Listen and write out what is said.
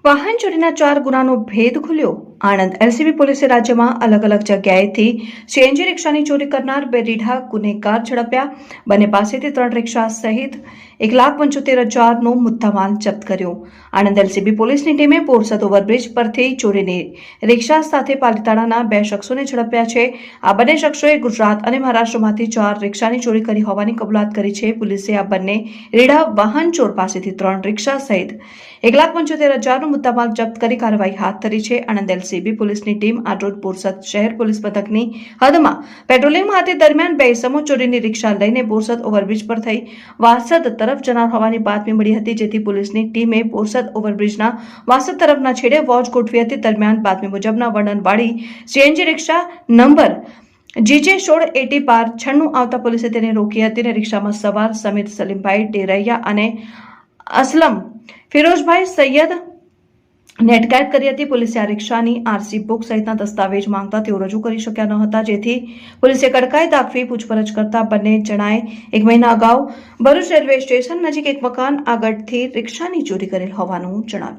વાહન ચોરીના 4 ગુનાનો ભેદ ખુલ્યો। આણંદ એલસીબી પોલીસે રાજ્યમાં અલગ અલગ જગ્યાએથી સીએનજી રિક્ષાની ચોરી કરનાર 2 રીઢા ગુનેગાર ઝડપ્યા। બંને પાસેથી 3 રિક્ષા સહિત 1,75,000નો મુદ્દામાલ જપ્ત કર્યો। આણંદ એલસીબી પોલીસની ટીમે બોરસદ ઓવરબ્રિજ પરથી ચોરીની રિક્ષા સાથે પાલીતાણાના 2 શખ્સોને ઝડપ્યા છે। આ બંને શખ્સોએ ગુજરાત અને મહારાષ્ટ્રમાંથી 4 રિક્ષાની ચોરી કરી હોવાની કબૂલાત કરી છે। પોલીસે આ બંને રીઢા વાહન ચોર પાસેથી 3 રિક્ષા સહિત 1,75,000નો મુદ્દામાલ જપ્ત કરી કાર્યવાહી હાથ ધરી છે। આણંદ એલસીબી પોલીસની ટીમ આ રોજ બોરસદ શહેર પોલીસ મથકની હદમાં પેટ્રોલિંગમાં હતી। દરમિયાન 2 ઇસમો ચોરીની રિક્ષા લઈને બોરસદ ઓવરબ્રિજ પર થઈ વાસદ તરફ જનાર હોવાની બાતમી મળી હતી, જેથી પોલીસની ટીમે બોરસદ ઓવરબ્રિજના વાસદ તરફના છેડે વોચ ગોઠવી હતી। દરમિયાન બાતમી મુજબના વર્ણનવાળી સીએનજી રિક્ષા નંબર GJ1680 પાર 96 આવતા પોલીસે તેને રોકી હતી અને રિક્ષામાં સવાર સમીર સલીમભાઈ ડેરૈયા અને અસલમ ફિરોઝભાઈ સૈયદ નેટકેદ કરી હતી। પોલીસે આ રિક્ષાની આરસી બુક સહિતના દસ્તાવેજ માંગતા તેઓ રજૂ કરી શક્યા ન હતા, જેથી પોલીસે કડકાઈ દાખવી પૂછપરછ કરતા બંને જણાએ 1 મહિના અગાઉ ભરૂચ રેલવે સ્ટેશન નજીક એક મકાન આગળથી રિક્ષાની ચોરી કરેલ હોવાનું જણાવ્યું।